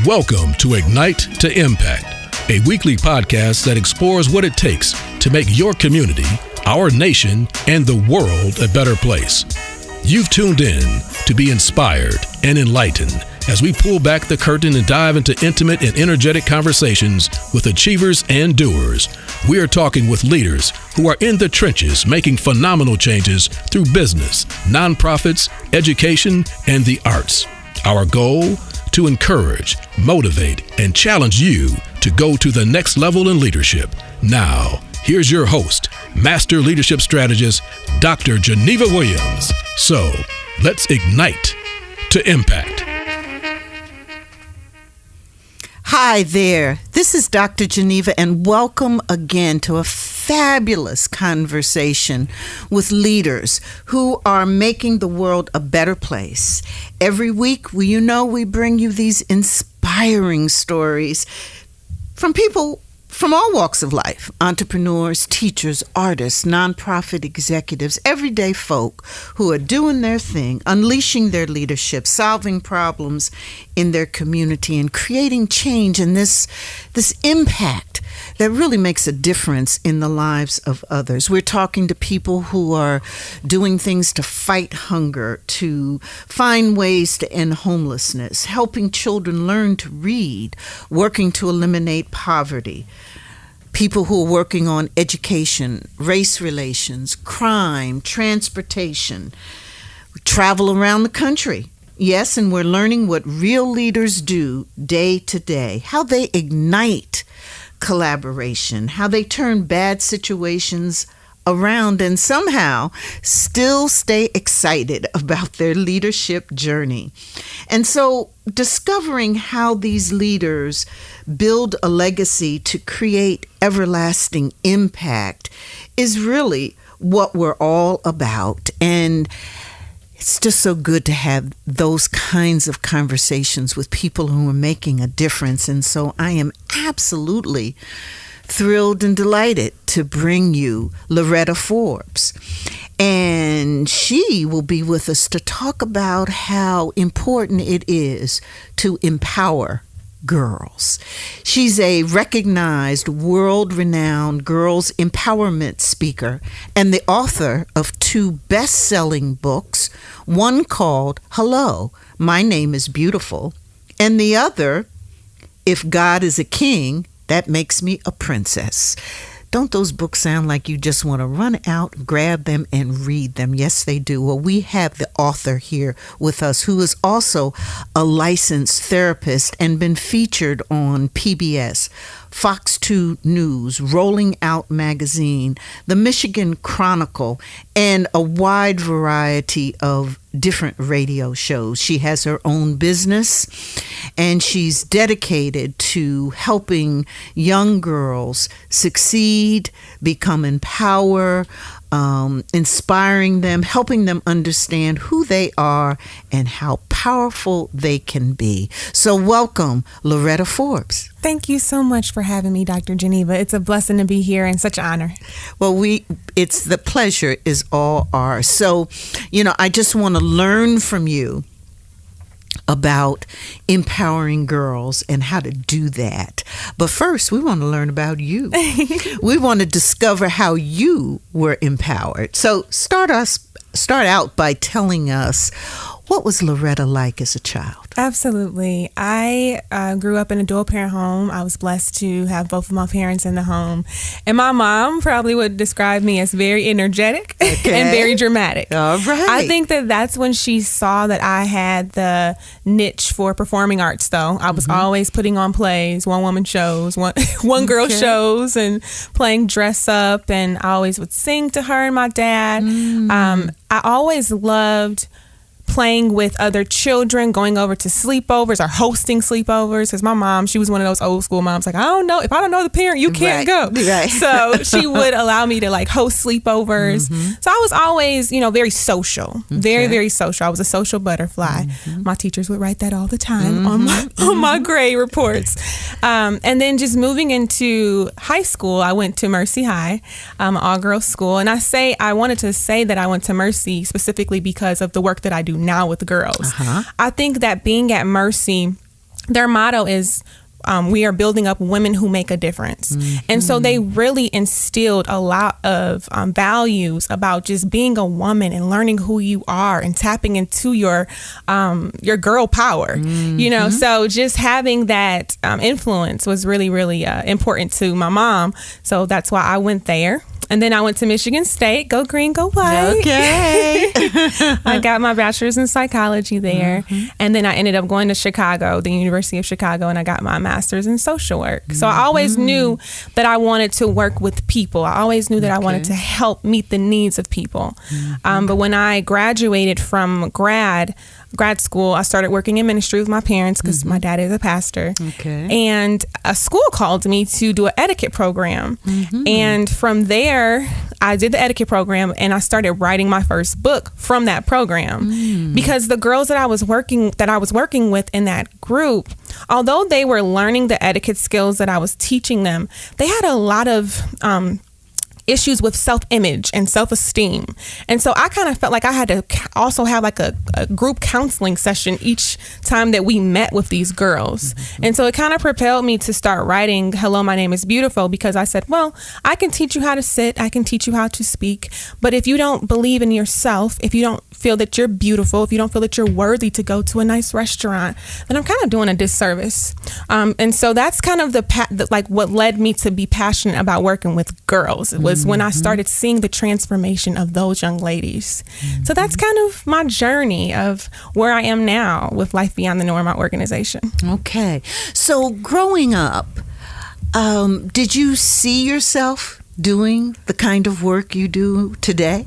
Welcome to Ignite to Impact, a weekly podcast that explores what it takes to make your community, our nation, and the world a better place. You've tuned in to be inspired and enlightened as we pull back the curtain and dive into intimate and energetic conversations with achievers and doers. We are talking with leaders who are in the trenches making phenomenal changes through business, nonprofits, education, and the arts. Our goal? To encourage, motivate, and challenge you to go to the next level in leadership. Now, here's your host, Master Leadership Strategist, Dr. Geneva Williams. So, let's ignite to impact. Hi there, this is Dr. Geneva, and welcome again to a fabulous conversation with leaders who are making the world a better place. Every week, we bring you these inspiring stories from people from all walks of life: entrepreneurs, teachers, artists, nonprofit executives, everyday folk who are doing their thing, unleashing their leadership, solving problems in their community, and creating change and this impact that really makes a difference in the lives of others. We're talking to people who are doing things to fight hunger, to find ways to end homelessness, helping children learn to read, working to eliminate poverty. People who are working on education, race relations, crime, transportation. We travel around the country. Yes, and we're learning what real leaders do day to day, how they ignite collaboration, how they turn bad situations around and somehow still stay excited about their leadership journey. And so discovering how these leaders build a legacy to create everlasting impact is really what we're all about. And it's just so good to have those kinds of conversations with people who are making a difference. And so I am absolutely thrilled and delighted to bring you Loretta Forbes. And she will be with us to talk about how important it is to empower girls. She's a recognized, world-renowned girls empowerment speaker and the author of 2 best-selling books, one called Hello, My Name is Beautiful, and the other, If God is a King, That Makes Me a Princess. Don't those books sound like you just want to run out, grab them, and read them? Yes, they do. Well, we have the author here with us who is also a licensed therapist and been featured on PBS, Fox 2 News, Rolling Out Magazine, the Michigan Chronicle, and a wide variety of different radio shows. She has her own business, and she's dedicated to helping young girls succeed, become empowered, inspiring them, helping them understand who they are and how powerful they can be. So welcome, Loretta Forbes. Thank you so much for having me, Dr. Geneva. It's a blessing to be here and such an honor. Well, it's the pleasure is all ours. So, I just want to learn from you about empowering girls and how to do that. But first, we want to learn about you. We want to discover how you were empowered. So start out by telling us, what was Loretta like as a child? Absolutely. I grew up in a dual parent home. I was blessed to have both of my parents in the home. And my mom probably would describe me as very energetic and very dramatic. All right. I think that's when she saw that I had the niche for performing arts, though. I was always putting on plays, one-woman shows, one girl shows, and playing dress up. And I always would sing to her and my dad. I always loved playing with other children, going over to sleepovers or hosting sleepovers. Because my mom, she was one of those old school moms, like, I don't know. If I don't know the parent, you can't go. Right. So she would allow me to host sleepovers. So I was always, very social, very, very social. I was a social butterfly. My teachers would write that all the time on my grade reports. And then just moving into high school, I went to Mercy High, all-girls school. And I wanted to say that I went to Mercy specifically because of the work that I do now with the girls. I think that being at Mercy their motto is, we are building up women who make a difference. And so they really instilled a lot of values about just being a woman and learning who you are and tapping into your girl power, you know. So just having that influence was really, really important to my mom. So that's why I went there. And then I went to Michigan State. Go green, go white. Okay. I got my bachelor's in psychology there. And then I ended up going to Chicago, the University of Chicago, and I got my master's in social work. So I always knew that I wanted to work with people. I always knew that I wanted to help meet the needs of people. But when I graduated from grad school, I started working in ministry with my parents because my dad is a pastor. And a school called me to do an etiquette program. And from there, I did the etiquette program and I started writing my first book from that program. Because the girls that I was working with in that group, although they were learning the etiquette skills that I was teaching them, they had a lot of issues with self-image and self-esteem. And so I kind of felt like I had to also have like a group counseling session each time that we met with these girls. And so it kind of propelled me to start writing Hello, My Name is Beautiful, because I said, well, I can teach you how to sit, I can teach you how to speak, but if you don't believe in yourself, if you don't feel that you're beautiful, if you don't feel that you're worthy to go to a nice restaurant, then I'm kind of doing a disservice. And so that's kind of like what led me to be passionate about working with girls. It was when I started seeing the transformation of those young ladies. So that's kind of my journey of where I am now with Life Beyond the Norm, our organization. Okay. So growing up, did you see yourself doing the kind of work you do today?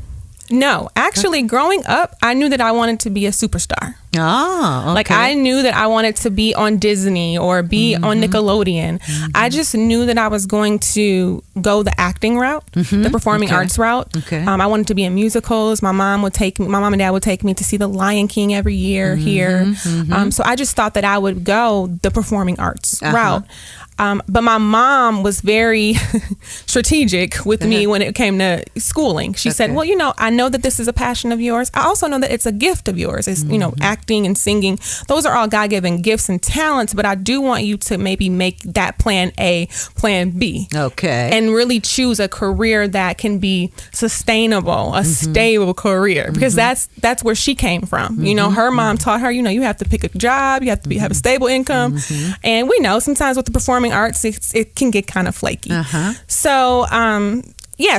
No, actually, growing up, I knew that I wanted to be a superstar. Oh, okay. Like I knew that I wanted to be on Disney or be on Nickelodeon. I just knew that I was going to go the acting route, the performing arts route. I wanted to be in musicals. My mom and dad would take me to see The Lion King every year here. So I just thought that I would go the performing arts route. But my mom was very strategic with me when it came to schooling. She said, well, you know, I know that this is a passion of yours. I also know that it's a gift of yours. It's, you know, acting and singing. Those are all God-given gifts and talents, but I do want you to maybe make that plan A, plan B. And really choose a career that can be sustainable, a stable career, because that's where she came from. You know, her mom taught her, you know, you have to pick a job, you have to have a stable income. And we know sometimes with the performing arts, it can get kind of flaky. So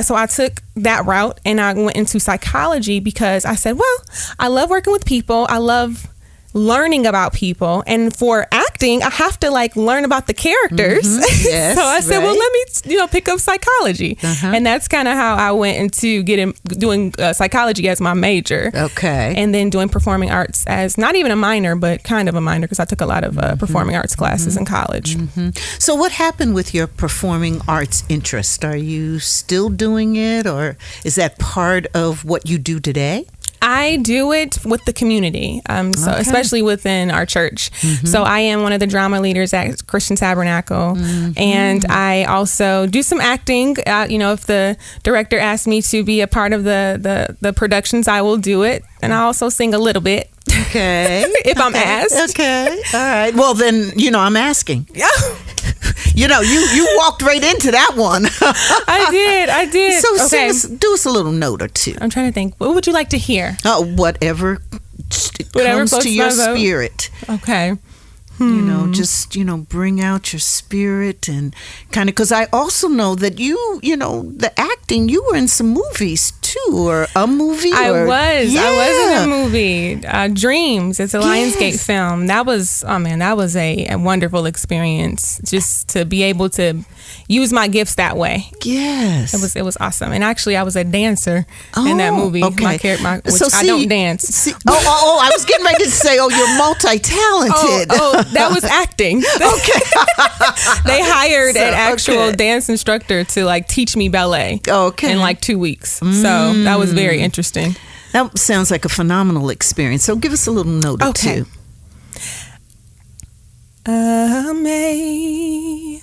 so I took that route and I went into psychology because I said, well, I love working with people, I love learning about people, and for acting I have to like learn about the characters. So I said, well, let me pick up psychology. And that's kind of how I went into doing psychology as my major, and then doing performing arts as not even a minor but kind of a minor, because I took a lot of performing arts classes in college. So what happened with your performing arts interest? Are you still doing it, or is that part of what you do today? I do it with the community, so especially within our church. So I am one of the drama leaders at Christian Tabernacle, and I also do some acting. If the director asks me to be a part of the productions, I will do it, and I also sing a little bit. If I'm asked. All right. Well, then, I'm asking. You walked right into that one. I did. So do us a little note or two. I'm trying to think. What would you like to hear? Whatever comes to your spirit. Okay. Just bring out your spirit and kind of, because I also know that the acting, you were in some movies too, or a movie. I was in a movie, Dreams. It's a Lionsgate film. That was a wonderful experience, just to be able to use my gifts that way. It was awesome. And actually, I was a dancer in that movie. I don't dance. I was getting ready to say, you're multi-talented. That was acting. They hired an actual dance instructor to like teach me ballet in like 2 weeks. So that was very interesting. That sounds like a phenomenal experience. So give us a little note or two. Amazing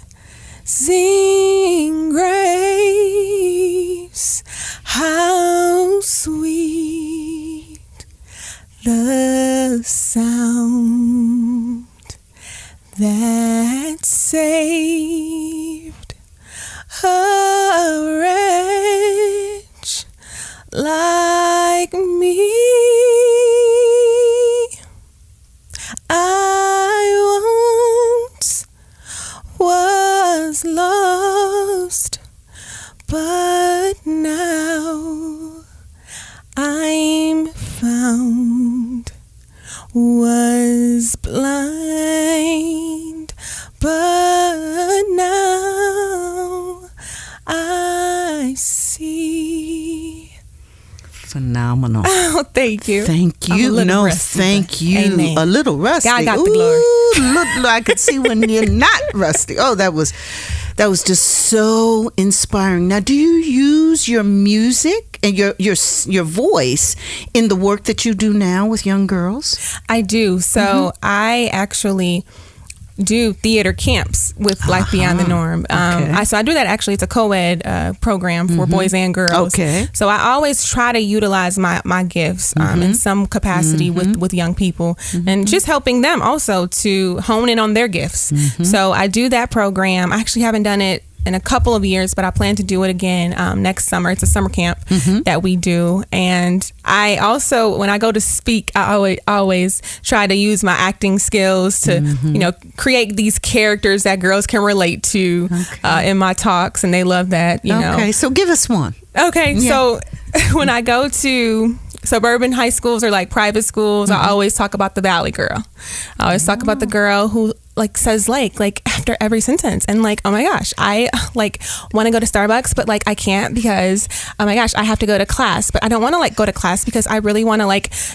grace, how sweet the sound that saved a wretch like me. I once was lost, but now I'm found. Was blind, but now I see. Phenomenal. Oh, thank you. Thank you. No, rusty, thank you. Amen. A little rusty. God got the glory. Look, I could see when you're not rusty. Oh, that was just so inspiring. Now, do you use your music and your voice in the work that you do now with young girls? I do. So I actually do theater camps with Life Beyond the Norm. Okay. So I do that actually. It's a co-ed program for boys and girls. Okay. So I always try to utilize my gifts in some capacity with young people and just helping them also to hone in on their gifts. So I do that program. I actually haven't done it in a couple of years, but I plan to do it again next summer. It's a summer camp that we do. And I also, when I go to speak, I always try to use my acting skills to, create these characters that girls can relate to in my talks. And they love that, Okay, so give us one. Okay, yeah. So when I go to suburban high schools or like private schools, I always talk about the Valley girl. I always talk about the girl who says like after every sentence, and like, oh my gosh, I want to go to Starbucks, but like I can't because oh my gosh, I have to go to class, but I don't want to go to class because I really want to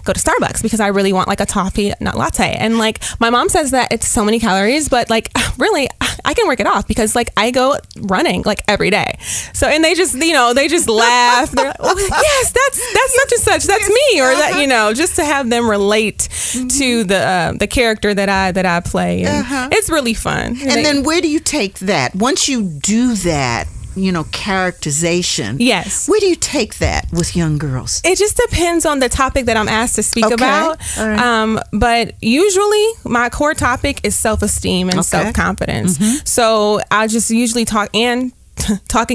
go to Starbucks because I really want a toffee nut latte. And like my mom says that it's so many calories, but like really I can work it off because I go running every day. So and they just laugh. They're like, oh, yes, that's such and such. That's me. Or that just to have them relate to the character that I play. And it's really fun. And then where do you take that? Once you do that, characterization. Yes. Where do you take that with young girls? It just depends on the topic that I'm asked to speak about. Right. But usually my core topic is self-esteem and self-confidence. So I just usually talking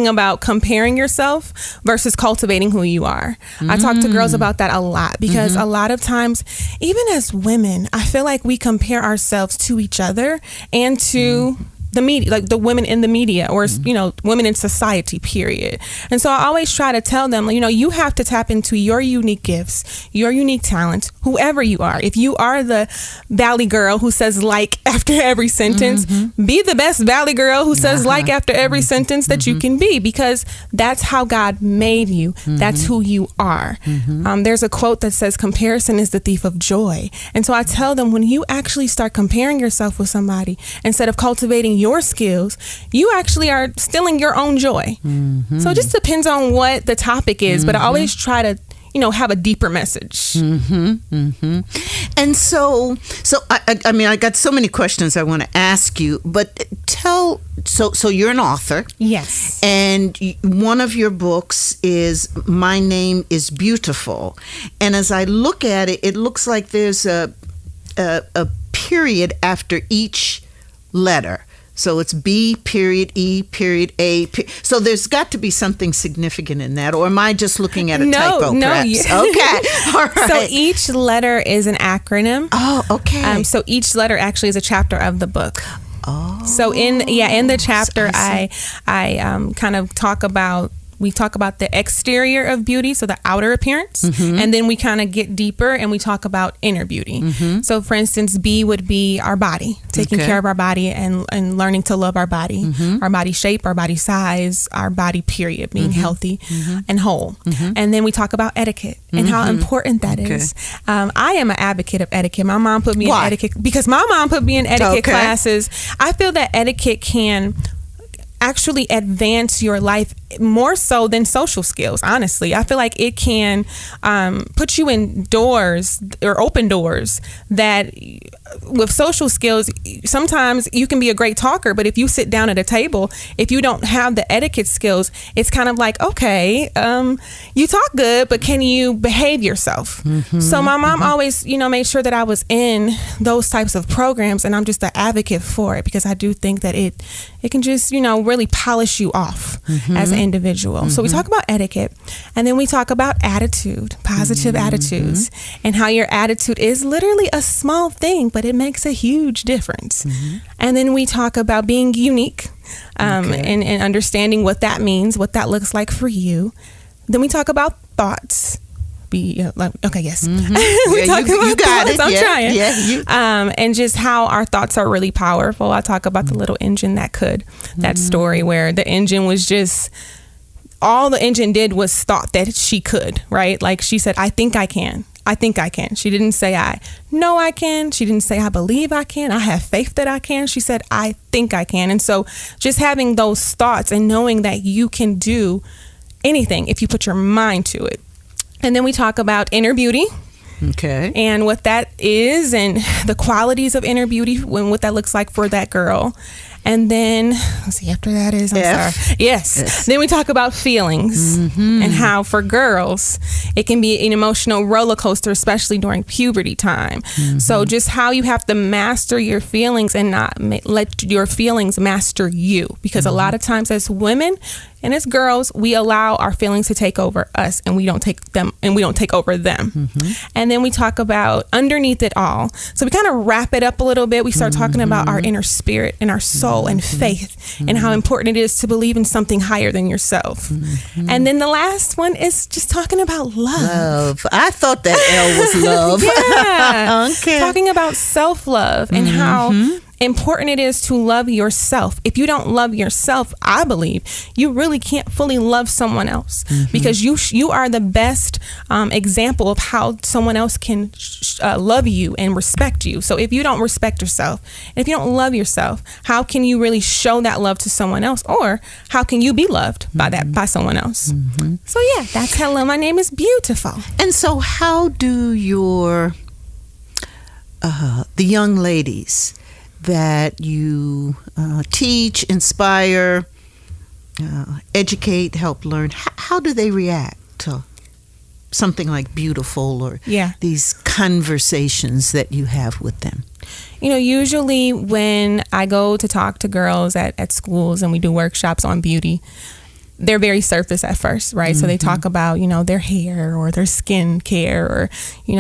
about comparing yourself versus cultivating who you are. I talk to girls about that a lot because a lot of times, even as women, I feel like we compare ourselves to each other and to the media, like the women in the media or, women in society, period. And so I always try to tell them, you have to tap into your unique gifts, your unique talent, whoever you are. If you are the Valley girl who says after every sentence, be the best Valley girl who says after every sentence that you can be, because that's how God made you. That's who you are. There's a quote that says, comparison is the thief of joy. And so I tell them, when you actually start comparing yourself with somebody, instead of cultivating your skills, you actually are stealing your own joy. So it just depends on what the topic is, but I always try to have a deeper message. And so I got so many questions I want to ask you, but so you're an author. Yes. And one of your books is My Name is Beautiful. And as I look at it, it looks like there's a period after each letter. So it's B period, E period, A. So there's got to be something significant in that. Or am I just looking at a typo, perhaps? Okay. All right. So each letter is an acronym. Oh, okay. So each letter actually is a chapter of the book. Oh. So in the chapter, I kind of talk about the exterior of beauty, so the outer appearance, and then we kind of get deeper and we talk about inner beauty. So for instance, B would be our body, taking care of our body and learning to love our body, our body shape, our body size, our body period, being healthy and whole. And then we talk about etiquette and how important that is. I am an advocate of etiquette. My mom put me in etiquette because my mom put me in etiquette classes. I feel that etiquette can actually advance your life more so than social skills. Honestly, I feel like it can put you in doors or open doors that with social skills, sometimes you can be a great talker, but if you sit down at a table, if you don't have the etiquette skills, it's kind of like, okay, you talk good, but can you behave yourself? So my mom always, made sure that I was in those types of programs, and I'm just an advocate for it because I do think that it can just, really polish you off as an individual. So we talk about etiquette, and then we talk about attitude, positive attitudes, and how your attitude is literally a small thing, but it makes a huge difference. And then we talk about being unique and understanding what that means, what that looks like for you. Then we talk about thoughts. We talk about thoughts. I'm trying. And just how our thoughts are really powerful. I talk about the little engine that could. That story where the engine was just, all the engine did was thought that she could, right? Like she said, I think I can. I think I can. She didn't say I know I can. She didn't say I believe I can. I have faith that I can. She said, I think I can. And so just having those thoughts and knowing that you can do anything if you put your mind to it. And then we talk about inner beauty. Okay. And what that is and the qualities of inner beauty and what that looks like for that girl. And then, let's see, after that is, sorry. Yes. Then we talk about feelings and how for girls, it can be an emotional roller coaster, especially during puberty time. So just how you have to master your feelings and not let your feelings master you. Because a lot of times as women and as girls, we allow our feelings to take over us and we don't take them and we don't take over them. And then we talk about underneath it all. So we kind of wrap it up a little bit. We start talking about our inner spirit and our soul and faith and how important it is to believe in something higher than yourself. And then the last one is just talking about love. I thought that L was love. Okay. Talking about self-love and how important it is to love yourself. If you don't love yourself, I believe you really can't fully love someone else because you are the best example of how someone else can love you and respect you. So if you don't respect yourself, and if you don't love yourself, how can you really show that love to someone else, or how can you be loved by someone else? So yeah, that's hello. My name is beautiful. And so, how do your the young ladies that you teach, inspire, educate, help learn, how do they react to something like beautiful or these conversations that you have with them? Usually when I go to talk to girls at schools and we do workshops on beauty, they're very surface at first, right? So they talk about, their hair or their skin care or,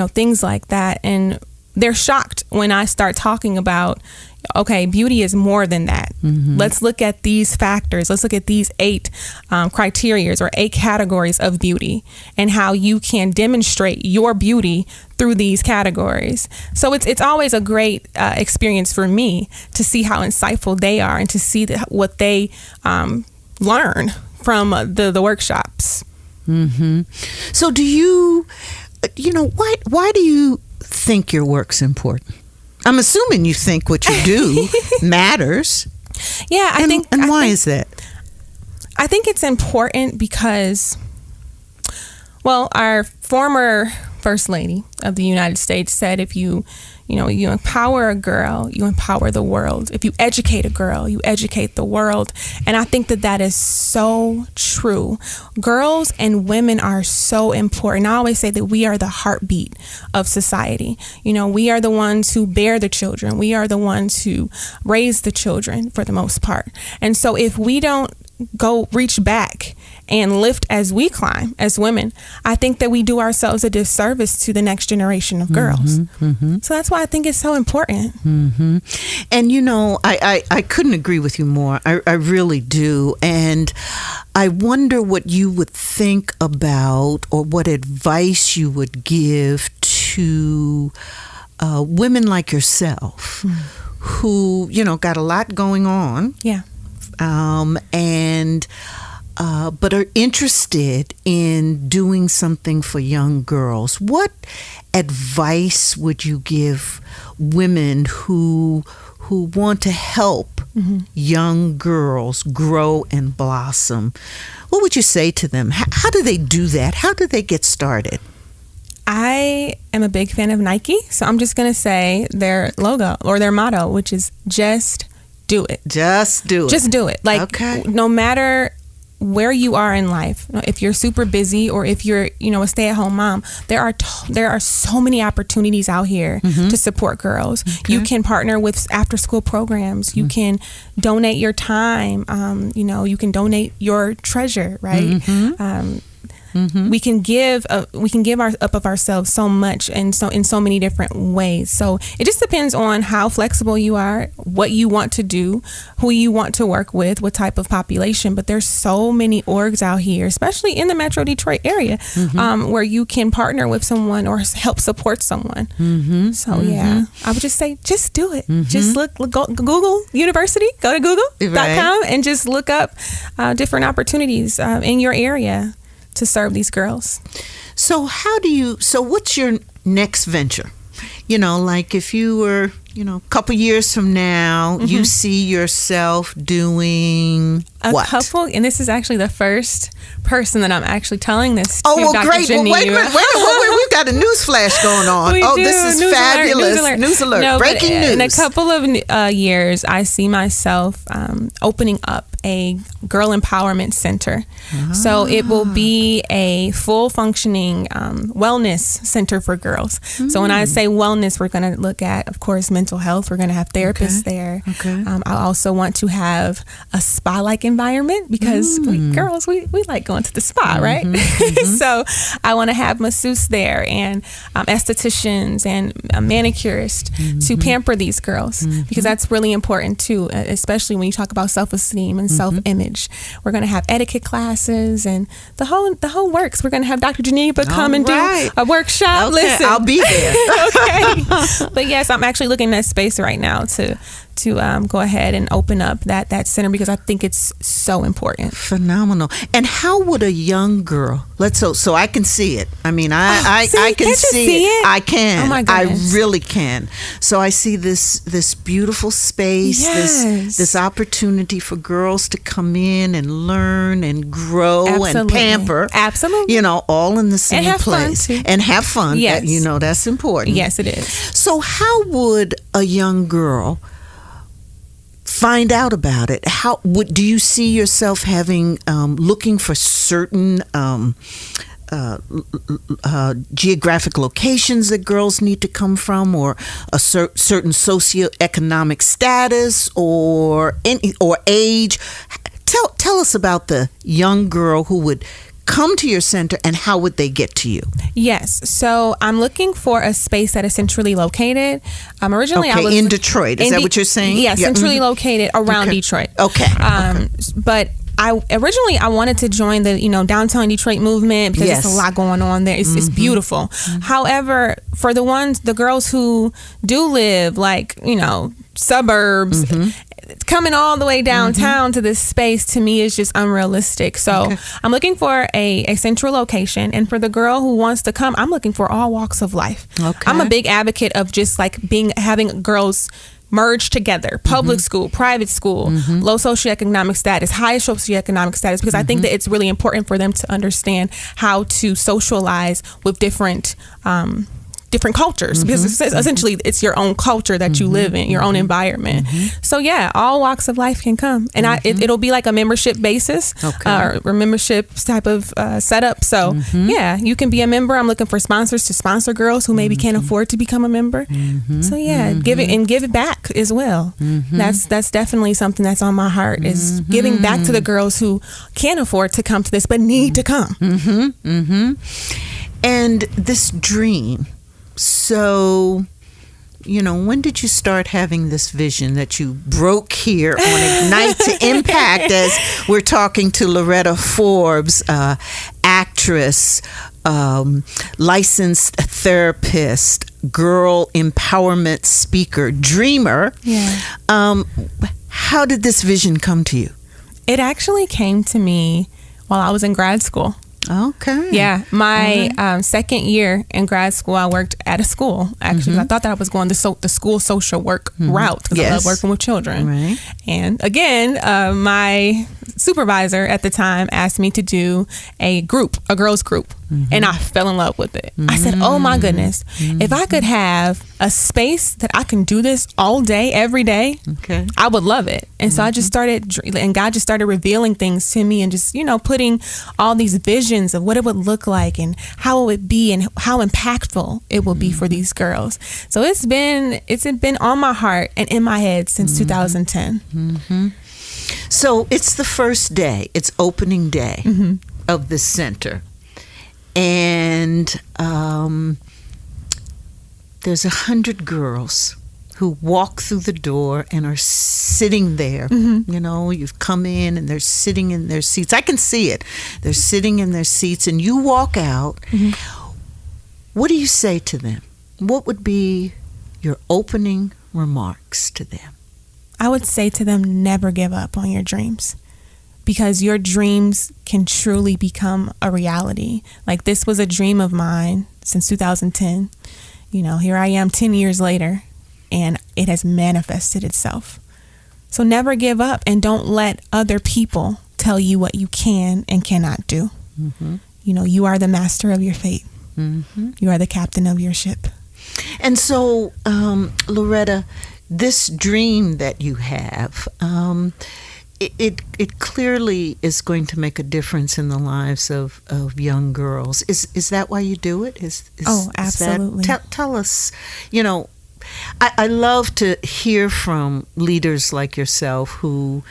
things like that. And they're shocked when I start talking about, okay, beauty is more than that. Let's look at these factors. Let's look at these 8 criterias or 8 categories of beauty and how you can demonstrate your beauty through these categories. So it's always a great experience for me to see how insightful they are and to see what they learn from the workshops. So do you, why do you think your work's important? I'm assuming you think what you do matters. Yeah, I think. And why is that? I think it's important because, well, our former First Lady of the United States said if you empower a girl, you empower the world. If you educate a girl, you educate the world. And I think that is so true. Girls and women are so important. I always say that we are the heartbeat of society. We are the ones who bear the children. We are the ones who raise the children for the most part. And so if we don't go reach back and lift as we climb as women, I think that we do ourselves a disservice to the next generation of girls. So that's why I think it's so important. And I couldn't agree with you more. I really do. And I wonder what you would think about or what advice you would give to women like yourself who, got a lot going on. But are interested in doing something for young girls. What advice would you give women who want to help young girls grow and blossom, what would you say to them? How do they do that? How do they get started? I am a big fan of Nike, so I'm just going to say their logo or their motto, which is just do it. Just do it. Just do it. Like, no matter where you are in life, if you're super busy or if you're, a stay-at-home mom, there are so many opportunities out here to support girls. Okay. You can partner with after-school programs. You can donate your time. You can donate your treasure, right? We can give up of ourselves so much and so in so many different ways. So it just depends on how flexible you are, what you want to do, who you want to work with, what type of population. But there's so many orgs out here, especially in the Metro Detroit area, where you can partner with someone or help support someone. So yeah, I would just say, just do it. Just go Google University, go to google.com and just look up different opportunities in your area to serve these girls. So what's your next venture? Like if you were, a couple years from now, you see yourself doing what? And this is actually the first person that I'm actually telling this to. Oh, well, Dr. great. Geneva. Well, wait a minute. We've got a news flash going on. This is fabulous. News alert. No, breaking news. In a couple of years, I see myself opening up a girl empowerment center. So it will be a full functioning wellness center for girls. So when I say wellness, we're going to look at, of course, mental health. We're going to have therapists there. I also want to have a spa-like environment because girls, we like going to the spa, right? So I want to have masseuse there and estheticians and manicurists to pamper these girls because that's really important too, especially when you talk about self-esteem and self-image. We're going to have etiquette classes and the whole works. We're going to have Dr. Geneva come and do a workshop. Okay, listen, I'll be there. Okay, but yes, I'm actually looking at space right now to go ahead and open up that center because I think it's so important. Phenomenal. And how would a young girl, so I can see it. I mean, I can see it. I can. Oh my goodness. I really can. So I see this beautiful space, this opportunity for girls to come in and learn and grow and pamper. Absolutely. All in the same place. Fun too. And have fun. Yes. That's important. Yes, it is. So how would a young girl find out about it? Do you see yourself having looking for certain geographic locations that girls need to come from, or a certain socioeconomic status, or age? Tell us about the young girl who would come to your center, and how would they get to you? Yes. So I'm looking for a space that is centrally located. Originally, I was in Detroit. Is that what you're saying? Yeah, centrally located around Detroit. Okay. But I wanted to join the downtown Detroit movement because there's a lot going on there. It's beautiful. However, for the girls who do live suburbs, coming all the way downtown to this space to me is just unrealistic. So I'm looking for a central location, and for the girl who wants to come, I'm looking for all walks of life. I'm a big advocate of just having girls merge together, public school, private school, low socioeconomic status, high socioeconomic status, because I think that it's really important for them to understand how to socialize with different cultures, because essentially it's your own culture that you live in, your own environment. So yeah, all walks of life can come, and it'll be like a membership basis or membership type of setup. So yeah, you can be a member. I'm looking for sponsors to sponsor girls who maybe can't afford to become a member. So yeah, give it back as well. That's definitely something that's on my heart, is giving back to the girls who can't afford to come to this but need to come. And this dream. So, when did you start having this vision that you broke here on Ignite to Impact, as we're talking to Loretta Forbes, actress, licensed therapist, girl empowerment speaker, dreamer. Yeah. How did this vision come to you? It actually came to me while I was in grad school. Okay. Yeah. My second year in grad school, I worked at a school, actually. I thought that I was going the school social work route because I love working with children. Right. And again, my supervisor at the time asked me to do a girls group. And I fell in love with it. I said, oh my goodness, if I could have a space that I can do this all day, every day, I would love it. And so I just started, and God just started revealing things to me and just, putting all these visions of what it would look like and how it would be and how impactful it will be for these girls. So it's been on my heart and in my head since 2010. So it's the first day, it's opening day of the center. And there's 100 girls who walk through the door and are sitting there. You've come in and they're sitting in their seats. I can see it. They're sitting in their seats and you walk out. What do you say to them? What would be your opening remarks to them? I would say to them, never give up on your dreams. Because your dreams can truly become a reality. Like, this was a dream of mine since 2010. Here I am 10 years later, and it has manifested itself. So never give up, and don't let other people tell you what you can and cannot do. You are the master of your fate. You are the captain of your ship. And so, Loretta, this dream that you have, It clearly is going to make a difference in the lives of young girls. Is that why you do it? Absolutely. Tell us. I love to hear from leaders like yourself who,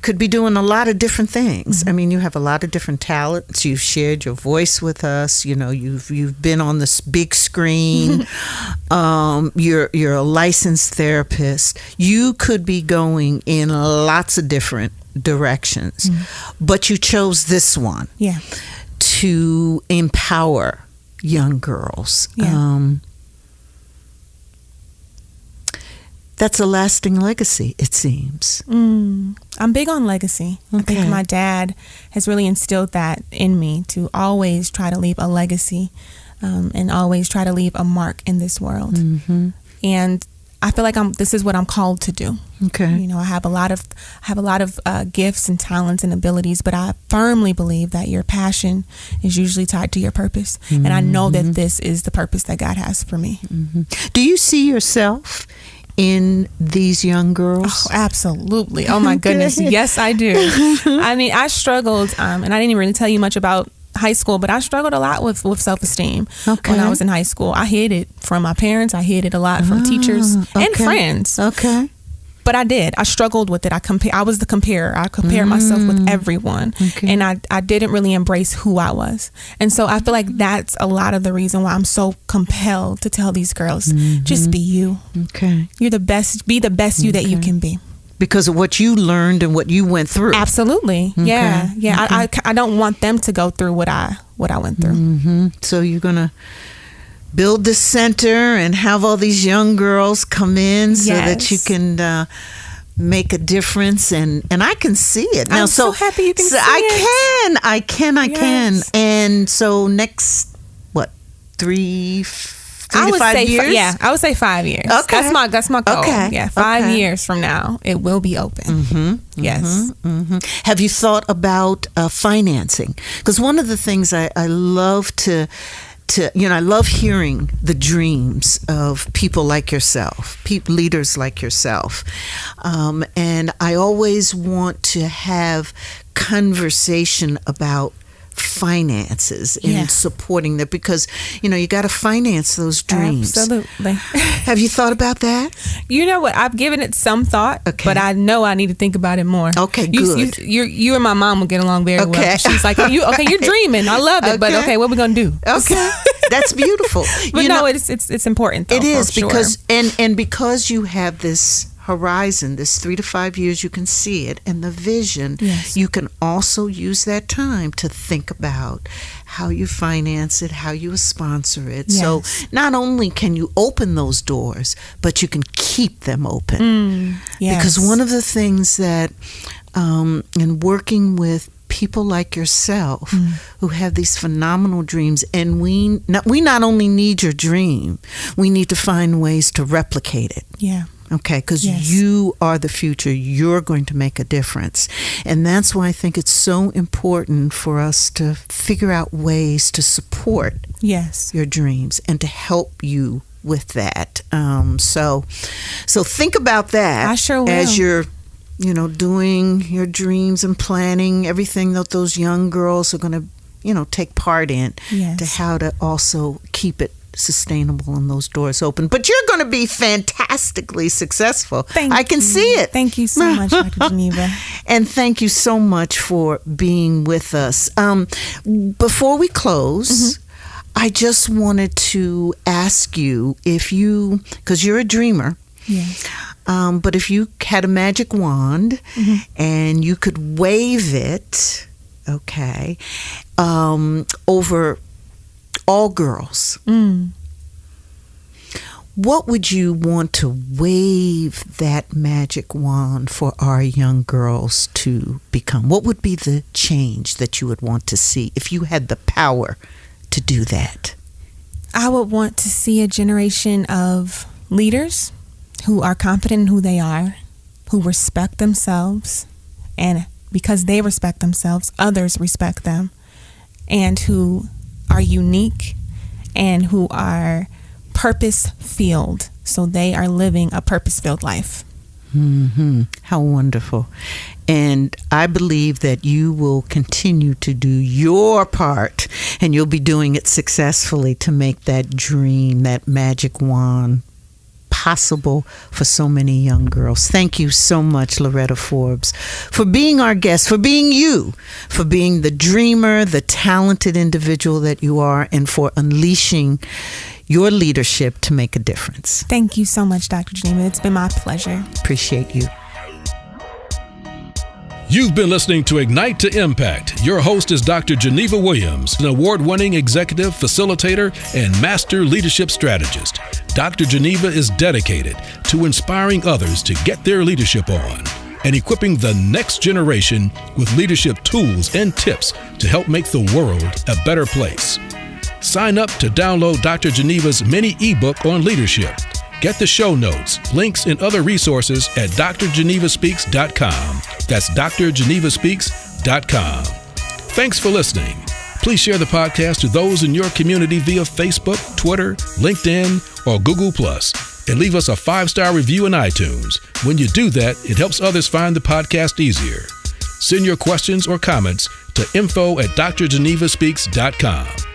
could be doing a lot of different things. I mean, you have a lot of different talents. You've shared your voice with us. You've been on this big screen. You're a licensed therapist. You could be going in lots of different directions, but you chose this one to empower young girls. That's a lasting legacy, it seems. I'm big on legacy. I think my dad has really instilled that in me, to always try to leave a legacy and always try to leave a mark in this world. And I feel like this is what I'm called to do. I have a lot of gifts and talents and abilities, but I firmly believe that your passion is usually tied to your purpose. And I know that this is the purpose that God has for me. Do you see yourself in these young girls? Oh, absolutely. Oh my goodness. Yes, I do. I mean, I struggled, and I didn't even really tell you much about high school, but I struggled a lot with self-esteem when I was in high school. I hid it from my parents. I hid it a lot from teachers and friends. But I did. I struggled with it. I was the comparer. I compared myself with everyone. And I didn't really embrace who I was. And so I feel like that's a lot of the reason why I'm so compelled to tell these girls, just be you. You're the best. Be the best you that you can be. Because of what you learned and what you went through. Absolutely. Yeah. I don't want them to go through what I went through. So you're going to build this center and have all these young girls come in so that you can make a difference, and I can see it now. I'm so happy you can see it. I can. And so next 3 to 5 years? I would say 5 years. Okay. That's my goal. Yeah, 5 years from now, it will be open. Yes. Have you thought about financing? Because one of the things I love to I love hearing the dreams of people like yourself, leaders like yourself. And I always want to have conversation about finances and supporting that, because you got to finance those dreams. Absolutely. Have you thought about that? You know what? I've given it some thought, but I know I need to think about it more. Okay, good. You and my mom will get along very well. She's like, you're dreaming. I love it, but what are we gonna do? Okay, that's beautiful. But it's important. Though, it is, because sure. and because you have this horizon, this 3 to 5 years, you can see it, and the vision. You can also use that time to think about how you finance it, how you sponsor it. So not only can you open those doors, but you can keep them open. Because one of the things that in working with people like yourself who have these phenomenal dreams, and we not only need your dream, we need to find ways to replicate it. Yeah. Okay, because you are the future. You're going to make a difference. And that's why I think it's so important for us to figure out ways to support your dreams and to help you with that. So think about that. I sure will. As you're, doing your dreams and planning everything that those young girls are going to, take part in, to how to also keep it sustainable and those doors open. But you're going to be fantastically successful. I can see it. Thank you so much, Dr. Geneva. And thank you so much for being with us. Before we close, I just wanted to ask you because you're a dreamer, but if you had a magic wand and you could wave it, over all girls, what would you want to wave that magic wand for our young girls to become? What would be the change that you would want to see if you had the power to do that? I would want to see a generation of leaders who are confident in who they are, who respect themselves, and because they respect themselves, others respect them, and who are unique and who are purpose-filled. So they are living a purpose-filled life. How wonderful. And I believe that you will continue to do your part, and you'll be doing it successfully to make that dream, that magic wand, possible for so many young girls. Thank you so much, Loretta Forbes, for being our guest, for being you, for being the dreamer, the talented individual that you are, and for unleashing your leadership to make a difference. Thank you so much, Dr. Geneva. It's been my pleasure. Appreciate you. You've been listening to Ignite to Impact. Your host is Dr. Geneva Williams, an award-winning executive, facilitator, and master leadership strategist. Dr. Geneva is dedicated to inspiring others to get their leadership on and equipping the next generation with leadership tools and tips to help make the world a better place. Sign up to download Dr. Geneva's mini ebook on leadership. Get the show notes, links, and other resources at drgenevaspeaks.com. That's drgenevaspeaks.com. Thanks for listening. Please share the podcast to those in your community via Facebook, Twitter, LinkedIn, or Google+, and leave us a 5-star review in iTunes. When you do that, it helps others find the podcast easier. Send your questions or comments to info@drgenevaspeaks.com.